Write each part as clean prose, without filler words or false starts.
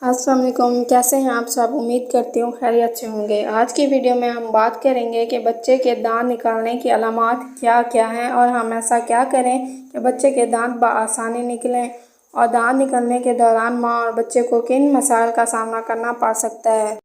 अस्सलाम वालेकुम। कैसे हैं आप सब? उम्मीद करती हूँ खैरियत से होंगे। आज की वीडियो में हम बात करेंगे कि बच्चे के दांत निकालने की अलामात क्या क्या हैं और हम ऐसा क्या करें कि बच्चे के दांत बआसानी निकलें, और दांत निकलने के दौरान माँ और बच्चे को किन मसाइल का सामना करना पड़ सकता है।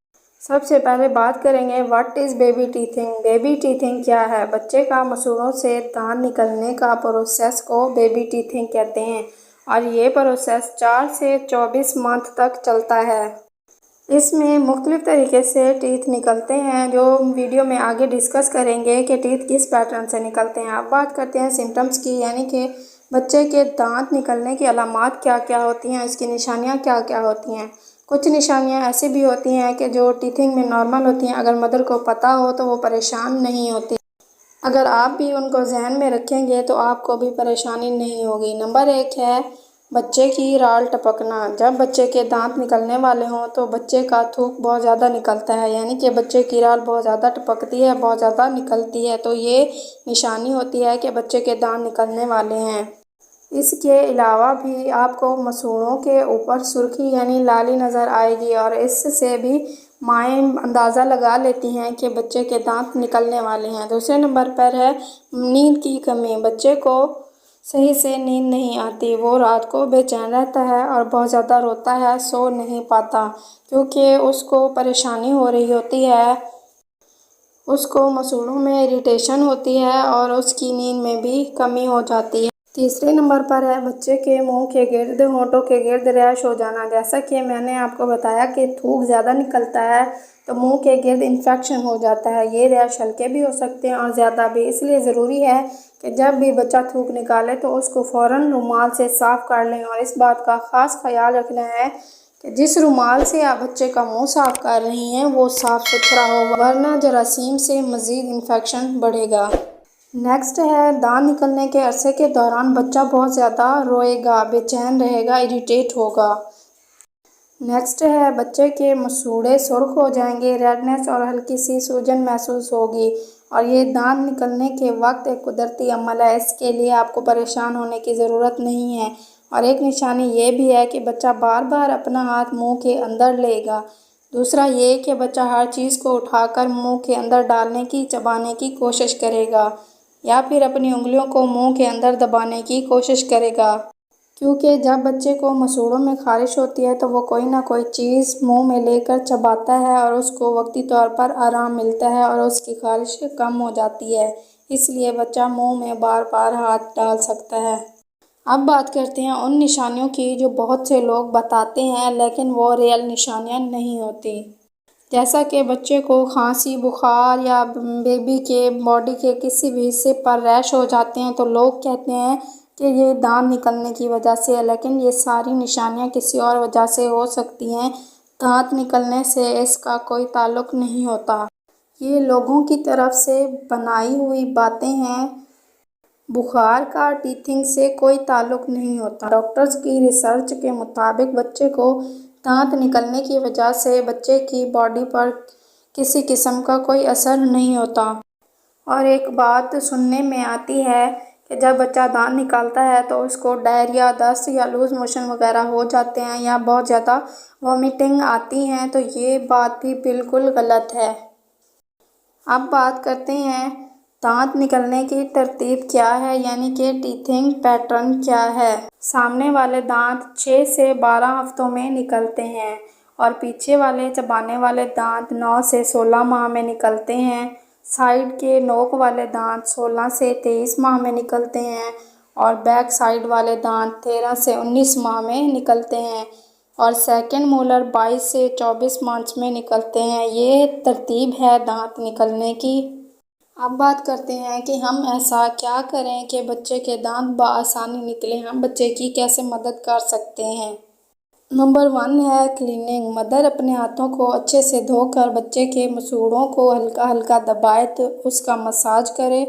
सबसे पहले बात करेंगे what is baby teething. Baby teething क्या है? बच्चे का मसूड़ों से दांत निकलने का प्रोसेस को बेबी टीथिंग कहते हैं, और ये प्रोसेस 4 से 24 मंथ तक चलता है। इसमें मुख्तलिफ तरीके से टीथ निकलते हैं, जो वीडियो में आगे डिस्कस करेंगे कि टीथ किस पैटर्न से निकलते हैं। अब बात करते हैं सिम्टम्स की, यानी कि बच्चे के दांत निकलने की अलामात क्या क्या होती हैं, इसकी निशानियाँ क्या क्या होती हैं। कुछ निशानियाँ ऐसी भी होती हैं कि जो टीथिंग में नॉर्मल होती हैं, अगर मदर को पता हो तो वो परेशान नहीं होती। अगर आप भी उनको जहन में रखेंगे तो आपको भी परेशानी नहीं होगी। नंबर 1 है बच्चे की राल टपकना। जब बच्चे के दांत निकलने वाले हों तो बच्चे का थूक बहुत ज़्यादा निकलता है, यानी कि बच्चे की राल बहुत ज़्यादा टपकती है, बहुत ज़्यादा निकलती है, तो ये निशानी होती है कि बच्चे के दांत निकलने वाले हैं। इसके अलावा भी आपको मसूड़ों के ऊपर सुर्खी यानी लाली नज़र आएगी, और इससे भी माएँ अंदाज़ा लगा लेती हैं कि बच्चे के दांत निकलने वाले हैं। दूसरे नंबर पर है नींद की कमी। बच्चे को सही से नींद नहीं आती, वो रात को बेचैन रहता है और बहुत ज़्यादा रोता है, सो नहीं पाता, क्योंकि उसको परेशानी हो रही होती है, उसको मसूड़ों में इरिटेशन होती है और उसकी नींद में भी कमी हो जाती है। तीसरे नंबर पर है बच्चे के मुंह के गिर्द, होंठों के गिर्द रैश हो जाना। जैसा कि मैंने आपको बताया कि थूक ज़्यादा निकलता है तो मुंह के गिर्द इन्फेक्शन हो जाता है। ये रैश हल्के भी हो सकते हैं और ज़्यादा भी, इसलिए ज़रूरी है कि जब भी बच्चा थूक निकाले तो उसको फ़ौरन रुमाल से साफ़ कर लें, और इस बात का ख़ास ख्याल रखना है कि जिस रुमाल से आप बच्चे का मुंह साफ़ कर रही हैं वो साफ़ सुथरा हो, वरना जरासीम से मज़ीद इन्फेक्शन बढ़ेगा। नेक्स्ट है दांत निकलने के अरसे के दौरान बच्चा बहुत ज़्यादा रोएगा, बेचैन रहेगा, इरिटेट होगा। नेक्स्ट है बच्चे के मसूड़े सुर्ख हो जाएंगे, रेडनेस और हल्की सी सूजन महसूस होगी, और ये दांत निकलने के वक्त एक कुदरती अमल है, इसके लिए आपको परेशान होने की ज़रूरत नहीं है। और एक निशानी ये भी है कि बच्चा बार बार अपना हाथ मुंह के अंदर लेगा। दूसरा ये कि बच्चा हर चीज़ को उठाकर मुंह के अंदर डालने की, चबाने की कोशिश करेगा, या फिर अपनी उंगलियों को मुंह के अंदर दबाने की कोशिश करेगा, क्योंकि जब बच्चे को मसूड़ों में खारिश होती है तो वो कोई ना कोई चीज़ मुंह में लेकर चबाता है और उसको वक्ती तौर पर आराम मिलता है और उसकी खारिश कम हो जाती है, इसलिए बच्चा मुंह में बार बार हाथ डाल सकता है। अब बात करते हैं उन निशानियों की जो बहुत से लोग बताते हैं, लेकिन वो रियल निशानियाँ नहीं होती। जैसा कि बच्चे को खांसी, बुखार या बेबी के बॉडी के किसी भी हिस्से पर रैश हो जाते हैं तो लोग कहते हैं कि ये दांत निकलने की वजह से है, लेकिन ये सारी निशानियां किसी और वजह से हो सकती हैं। दांत निकलने से इसका कोई ताल्लुक़ नहीं होता, ये लोगों की तरफ से बनाई हुई बातें हैं। बुखार का टीथिंग से कोई ताल्लुक़ नहीं होता। डॉक्टर्स की रिसर्च के मुताबिक बच्चे को दांत निकलने की वजह से बच्चे की बॉडी पर किसी किस्म का कोई असर नहीं होता। और एक बात सुनने में आती है कि जब बच्चा दांत निकालता है तो उसको डायरिया, दस्त या लूज़ मोशन वगैरह हो जाते हैं, या बहुत ज़्यादा वॉमिटिंग आती हैं, तो ये बात भी बिल्कुल गलत है। अब बात करते हैं दांत निकलने की तरतीब क्या है, यानी कि टीथिंग पैटर्न क्या है। सामने वाले दांत 6 से 12 हफ्तों में निकलते हैं, और पीछे वाले चबाने वाले दांत 9 से 16 माह में निकलते हैं। साइड के नोक वाले दांत 16 से 23 माह में निकलते हैं, और बैक साइड वाले दांत 13 से 19 माह में निकलते हैं, और सेकंड मोलर 22 से 24 मंथ्स में निकलते हैं। ये तरतीब है दांत निकलने की। अब बात करते हैं कि हम ऐसा क्या करें कि बच्चे के दांत बआसानी निकलें, हम बच्चे की कैसे मदद कर सकते हैं। नंबर 1 है क्लीनिंग। मदर अपने हाथों को अच्छे से धोकर बच्चे के मसूड़ों को हल्का हल्का दबाए तो उसका मसाज करे,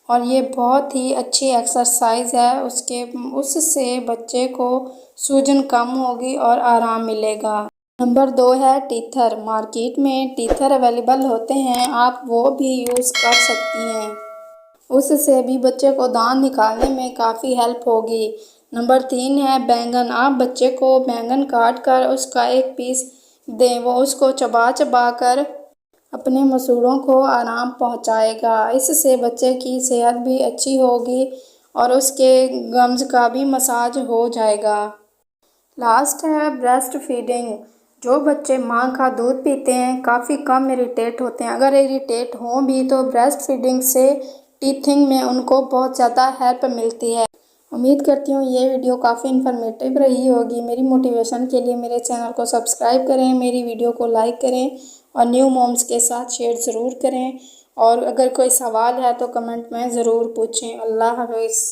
और ये बहुत ही अच्छी एक्सरसाइज है, उससे बच्चे को सूजन कम होगी और आराम मिलेगा। नंबर 2 है टीथर। मार्केट में टीथर अवेलेबल होते हैं, आप वो भी यूज़ कर सकती हैं, उससे भी बच्चे को दांत निकालने में काफ़ी हेल्प होगी। नंबर 3 है बैंगन। आप बच्चे को बैंगन काट कर उसका एक पीस दें, वो उसको चबा चबा कर अपने मसूड़ों को आराम पहुंचाएगा। इससे बच्चे की सेहत भी अच्छी होगी और उसके गम्स का भी मसाज हो जाएगा। लास्ट है ब्रेस्ट फीडिंग। जो बच्चे माँ का दूध पीते हैं काफ़ी कम इरिटेट होते हैं। अगर इरिटेट हों भी तो ब्रेस्ट फीडिंग से टीथिंग में उनको बहुत ज़्यादा हेल्प मिलती है। उम्मीद करती हूँ ये वीडियो काफ़ी इन्फॉर्मेटिव रही होगी। मेरी मोटिवेशन के लिए मेरे चैनल को सब्सक्राइब करें, मेरी वीडियो को लाइक करें और न्यू मॉम्स के साथ शेयर ज़रूर करें। और अगर कोई सवाल है तो कमेंट में ज़रूर पूछें। अल्लाह हाफ़िज़।